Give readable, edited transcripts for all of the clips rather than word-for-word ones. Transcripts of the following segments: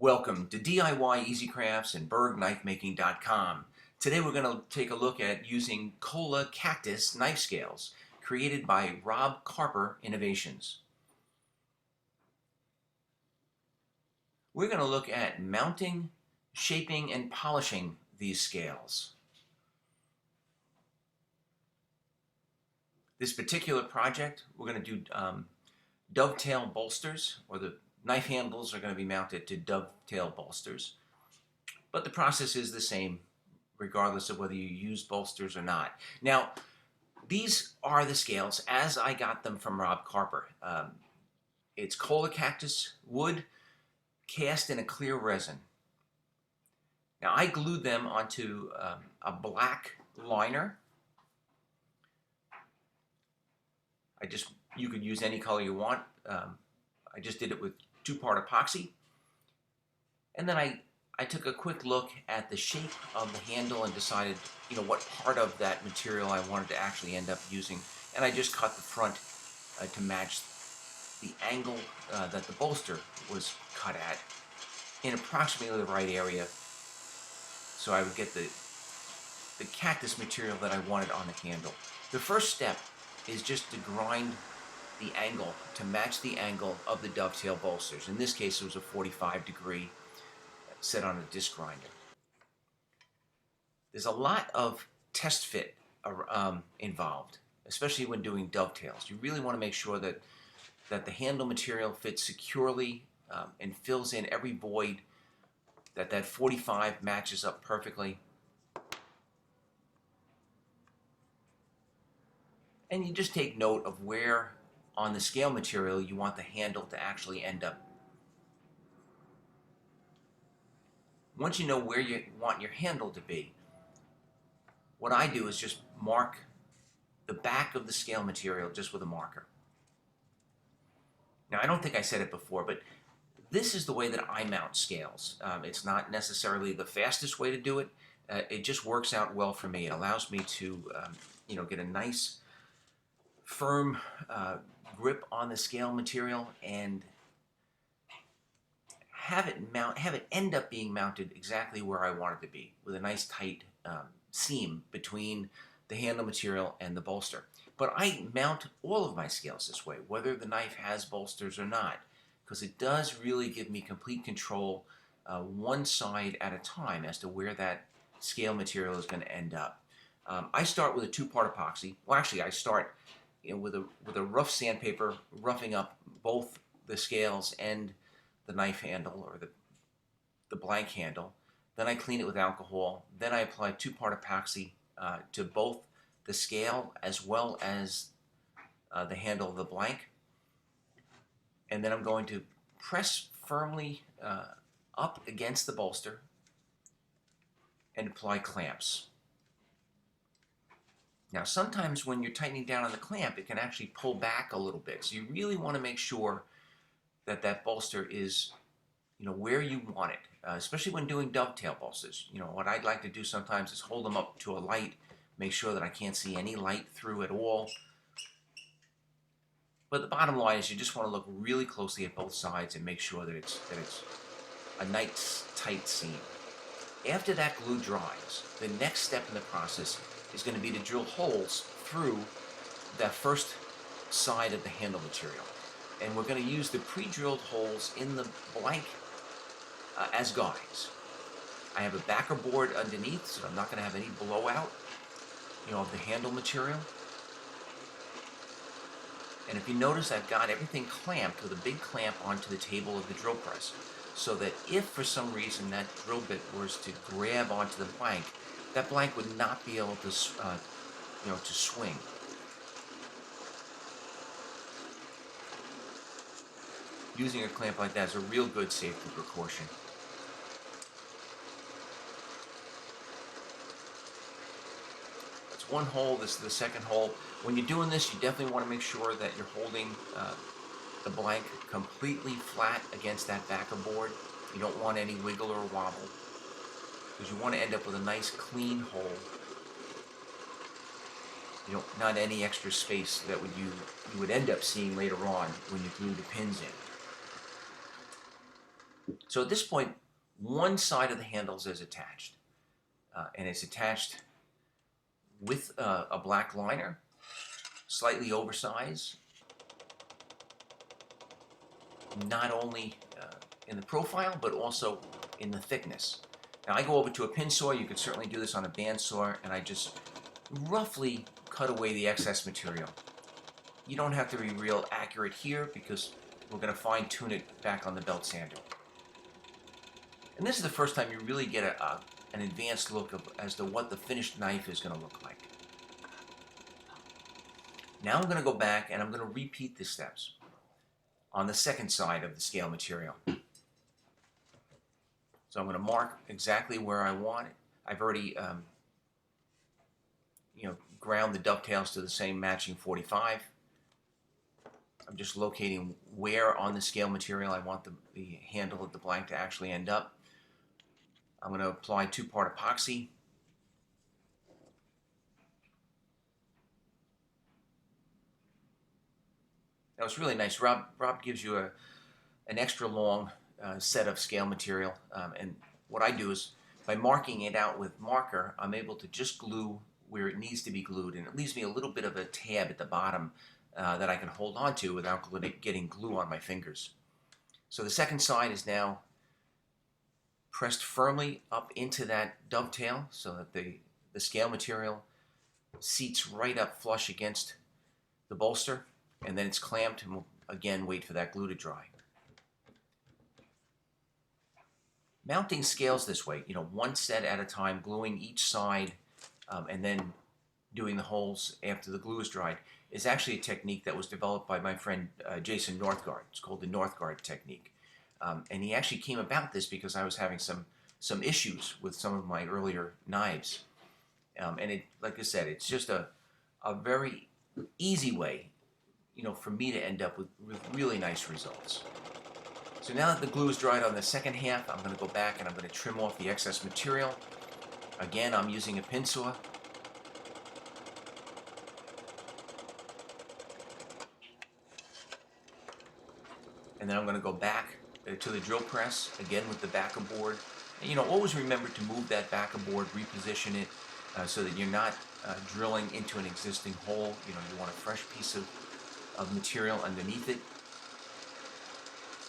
Welcome to DIY Easy Crafts and Berg knifemaking.com. Today we're going to take a look at using Cholla Cactus knife scales created by Rob Carper Innovations. We're going to look at mounting, shaping, and polishing these scales. This particular project, we're going to do dovetail bolsters, or the knife handles are going to be mounted to dovetail bolsters. But the process is the same regardless of whether you use bolsters or not. Now, these are the scales as I got them from Rob Carper. It's Cholla Cactus wood cast in a clear resin. Now, I glued them onto a black liner. You could use any color you want. I just did it with 2-part epoxy. And then I took a quick look at the shape of the handle and decided, what part of that material I wanted to actually end up using. And I just cut the front to match the angle that the bolster was cut at in approximately the right area, so I would get the cactus material that I wanted on the handle. The first step is just to grind the angle to match the angle of the dovetail bolsters. In this case, it was a 45-degree set on a disc grinder. There's a lot of test fit involved, especially when doing dovetails. You really want to make sure that the handle material fits securely and fills in every void, that 45 matches up perfectly. And you just take note of where on the scale material you want the handle to actually end up. Once you know where you want your handle to be, what I do is just mark the back of the scale material just with a marker. Now, I don't think I said it before, but this is the way that I mount scales. It's not necessarily the fastest way to do it. It just works out well for me. It allows me to get a nice firm grip on the scale material and have it end up being mounted exactly where I want it to be, with a nice tight seam between the handle material and the bolster. But I mount all of my scales this way, whether the knife has bolsters or not, because it does really give me complete control one side at a time as to where that scale material is going to end up. I start with a 2-part epoxy. Well, actually, I start with a rough sandpaper, roughing up both the scales and the knife handle, or the blank handle. Then I clean it with alcohol. Then I apply 2-part epoxy to both the scale as well as the handle of the blank. And then I'm going to press firmly up against the bolster and apply clamps. Now, sometimes when you're tightening down on the clamp, it can actually pull back a little bit. So you really want to make sure that bolster is, where you want it, especially when doing dovetail bolsters. What I'd like to do sometimes is hold them up to a light, make sure that I can't see any light through at all. But the bottom line is you just want to look really closely at both sides and make sure that it's a nice tight seam. After that glue dries, the next step in the process is going to be to drill holes through that first side of the handle material. And we're going to use the pre-drilled holes in the blank as guides. I have a backer board underneath, so I'm not going to have any blowout, of the handle material. And if you notice, I've got everything clamped with a big clamp onto the table of the drill press, so that if for some reason that drill bit was to grab onto the blank, that blank would not be able to, to swing. Using a clamp like that is a real good safety precaution. That's one hole. This is the second hole. When you're doing this, you definitely want to make sure that you're holding the blank completely flat against that backer board. You don't want any wiggle or wobble, because you want to end up with a nice clean hole. Not any extra space that you would end up seeing later on when you glue the pins in. So at this point, one side of the handles is attached, and it's attached with a black liner, slightly oversized, not only in the profile, but also in the thickness. Now I go over to a pin saw. You could certainly do this on a bandsaw, and I just roughly cut away the excess material. You don't have to be real accurate here because we're going to fine tune it back on the belt sander. And this is the first time you really get an advanced look as to what the finished knife is going to look like. Now I'm going to go back and I'm going to repeat the steps on the second side of the scale material. So I'm going to mark exactly where I want it. I've already ground the dovetails to the same matching 45. I'm just locating where on the scale material I want the handle of the blank to actually end up. I'm going to apply 2-part epoxy. That was really nice. Rob gives you an extra long set of scale material, and what I do is by marking it out with marker, I'm able to just glue where it needs to be glued, and it leaves me a little bit of a tab at the bottom that I can hold on to without getting glue on my fingers. So the second side is now pressed firmly up into that dovetail so that the scale material seats right up flush against the bolster, and then it's clamped, and we'll again wait for that glue to dry. Mounting scales this way, one set at a time, gluing each side, and then doing the holes after the glue is dried, is actually a technique that was developed by my friend Jason Northgard. It's called the Northgard technique. And he actually came about this because I was having some issues with some of my earlier knives. And it, like I said, it's just a very easy way, for me to end up with really nice results. So now that the glue is dried on the second half, I'm going to go back and I'm going to trim off the excess material. Again, I'm using a pin saw. And then I'm going to go back to the drill press, again with the backer board. And, always remember to move that backer board, reposition it so that you're not drilling into an existing hole. You want a fresh piece of material underneath it.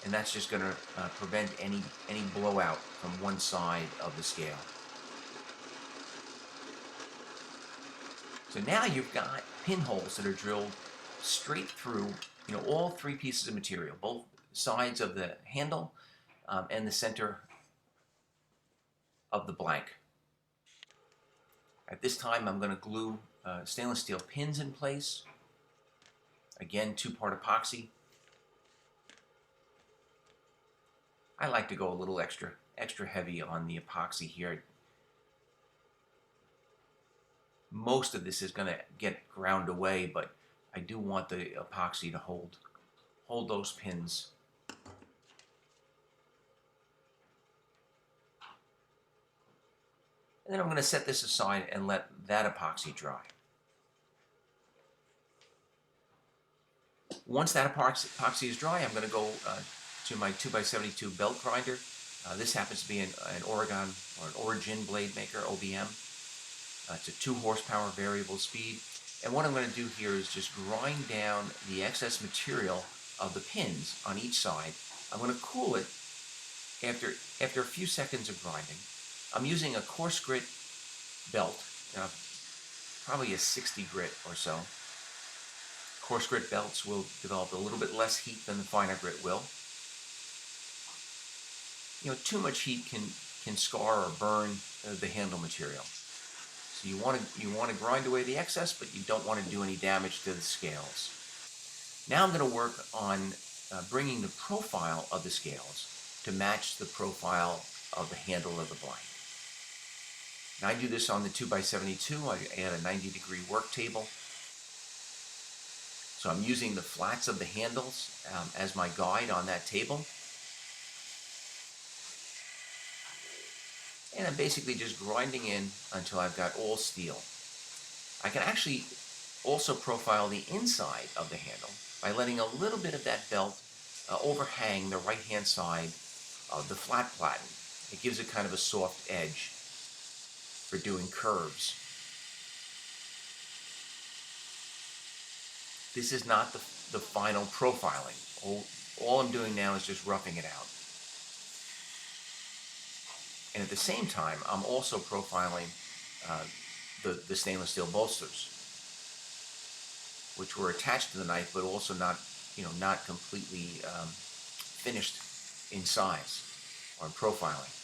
And that's just going to prevent any blowout from one side of the scale. So now you've got pinholes that are drilled straight through, all 3 pieces of material, both sides of the handle and the center of the blank. At this time, I'm going to glue stainless steel pins in place. Again, 2-part epoxy. I like to go a little extra heavy on the epoxy here. Most of this is going to get ground away, but I do want the epoxy to hold those pins. And then I'm going to set this aside and let that epoxy dry. Once that epoxy is dry, I'm going to go to my 2x72 belt grinder. This happens to be an Oregon or an Origin blade maker, OBM. It's a 2 horsepower variable speed. And what I'm going to do here is just grind down the excess material of the pins on each side. I'm going to cool it after a few seconds of grinding. I'm using a coarse grit belt, probably a 60 grit or so. Coarse grit belts will develop a little bit less heat than the finer grit will. Too much heat can scar or burn the handle material. So you want to grind away the excess, but you don't want to do any damage to the scales. Now I'm going to work on bringing the profile of the scales to match the profile of the handle of the blank. Now I do this on the 2x72. I add a 90-degree work table. So I'm using the flats of the handles as my guide on that table. And I'm basically just grinding in until I've got all steel. I can actually also profile the inside of the handle by letting a little bit of that belt overhang the right-hand side of the flat platen. It gives it kind of a soft edge for doing curves. This is not the final profiling. All I'm doing now is just roughing it out. And at the same time, I'm also profiling the stainless steel bolsters, which were attached to the knife, but also not completely finished in size or in profiling.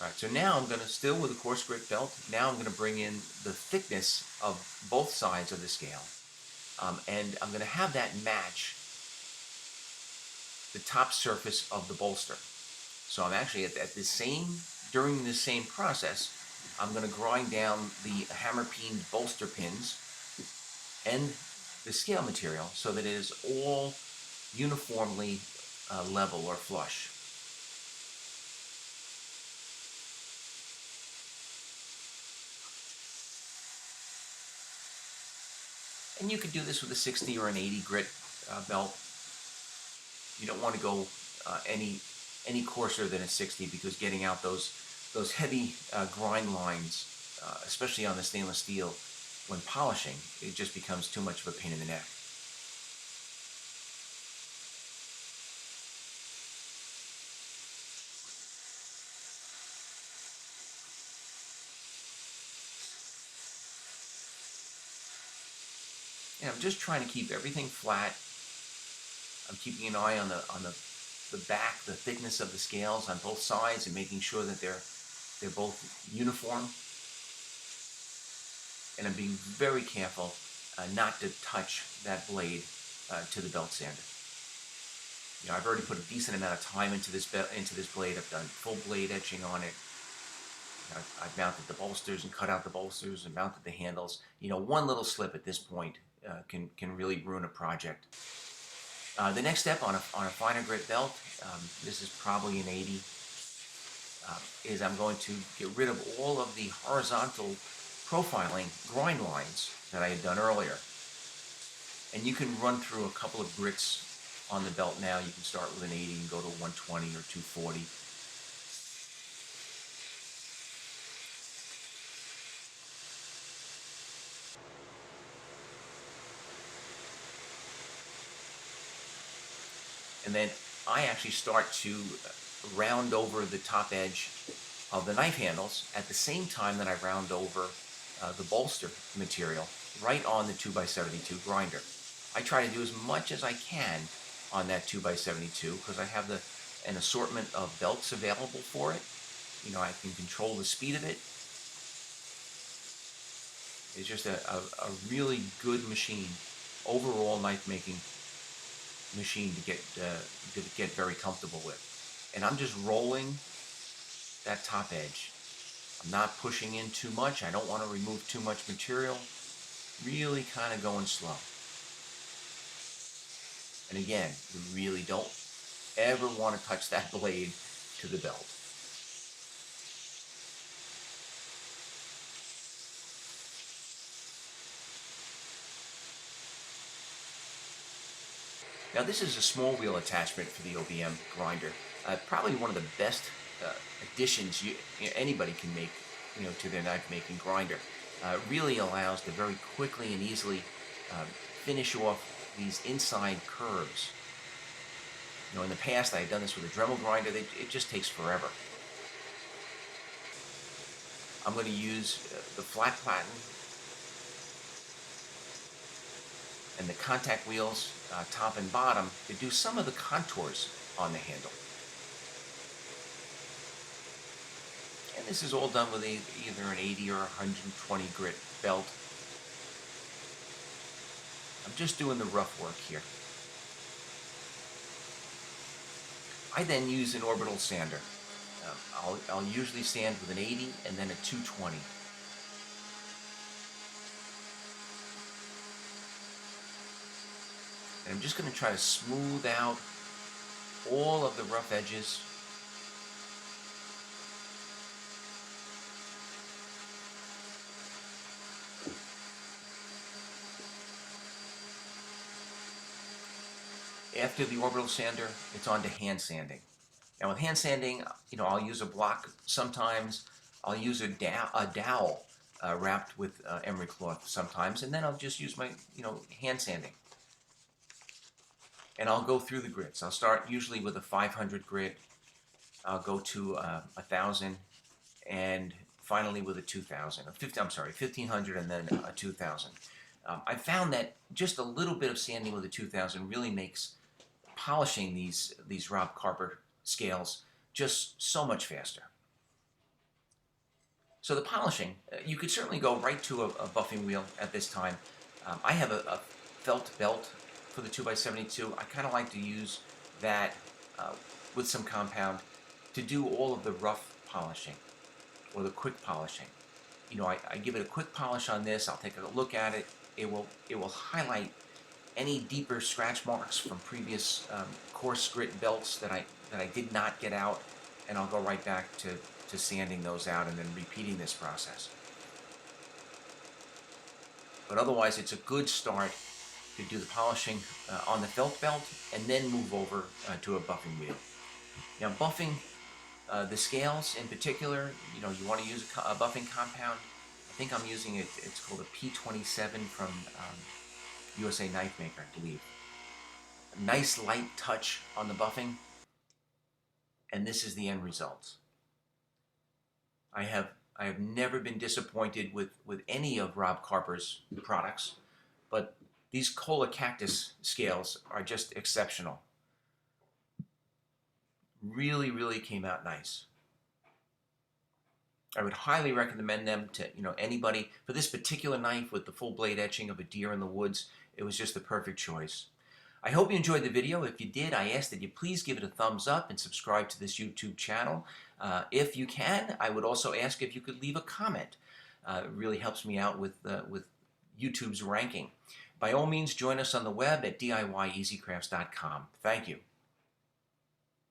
All right, so now I'm going to, still with a coarse grit belt, now I'm going to bring in the thickness of both sides of the scale. And I'm going to have that match the top surface of the bolster. So I'm actually during the same process, I'm going to grind down the hammer peened bolster pins and the scale material so that it is all uniformly level or flush. And you could do this with a 60 or an 80 grit belt. You don't want to go any coarser than a 60 because getting out those heavy grind lines, especially on the stainless steel, when polishing, it just becomes too much of a pain in the neck. And I'm just trying to keep everything flat. I'm keeping an eye on the back, the thickness of the scales on both sides, and making sure that they're both uniform. And I'm being very careful not to touch that blade to the belt sander. I've already put a decent amount of time into this blade. I've done full blade etching on it. I've mounted the bolsters and cut out the bolsters and mounted the handles. One little slip at this point can really ruin a project. The next step on a finer grit belt, this is probably an 80, is I'm going to get rid of all of the horizontal profiling grind lines that I had done earlier. And you can run through a couple of grits on the belt now. You can start with an 80 and go to 120 or 240. And then I actually start to round over the top edge of the knife handles at the same time that I round over the bolster material right on the 2x72 grinder. I try to do as much as I can on that 2x72 because I have an assortment of belts available for it. I can control the speed of it. It's just a really good machine, overall knife making machine to get very comfortable with. And I'm just rolling that top edge. I'm not pushing in too much. I don't want to remove too much material. Really kind of going slow. And again, you really don't ever want to touch that blade to the belt. Now this is a small wheel attachment for the OBM grinder. Probably one of the best additions anybody can make, to their knife making grinder. Really allows to very quickly and easily finish off these inside curves. In the past I had done this with a Dremel grinder. It just takes forever. I'm going to use the flat platen and the contact wheels, top and bottom, to do some of the contours on the handle. And this is all done with either an 80 or 120 grit belt. I'm just doing the rough work here. I then use an orbital sander. I'll usually sand with an 80 and then a 220. And I'm just going to try to smooth out all of the rough edges. after the orbital sander, it's on to hand sanding. Now with hand sanding, I'll use a block sometimes. I'll use a dowel wrapped with emery cloth sometimes, and then I'll just use my, hand sanding. And I'll go through the grits. I'll start usually with a 500 grit. I'll go to 1,000, and finally with a 2,000. 1,500, and then a 2,000. I found that just a little bit of sanding with a 2,000 really makes polishing these Rob Carper scales just so much faster. So the polishing, you could certainly go right to a buffing wheel at this time. I have a felt belt for the 2x72. I kind of like to use that with some compound to do all of the rough polishing or the quick polishing. I give it a quick polish on this. I'll take a look at it. It will highlight any deeper scratch marks from previous coarse grit belts that I did not get out, and I'll go right back to sanding those out and then repeating this process. But otherwise, it's a good start to do the polishing on the felt belt and then move over to a buffing wheel. Now, buffing the scales in particular, you want to use a buffing compound. I think I'm using it. It's called a P27 from USA Knifemaker, I believe. A nice light touch on the buffing, and this is the end result. I have never been disappointed with any of Rob Carper's products, but these Cholla Cactus scales are just exceptional. Really, really came out nice. I would highly recommend them to anybody. For this particular knife with the full blade etching of a deer in the woods, it was just the perfect choice. I hope you enjoyed the video. If you did, I ask that you please give it a thumbs up and subscribe to this YouTube channel. If you can, I would also ask if you could leave a comment. It really helps me out with YouTube's ranking. By all means, join us on the web at DIYEasyCrafts.com. Thank you.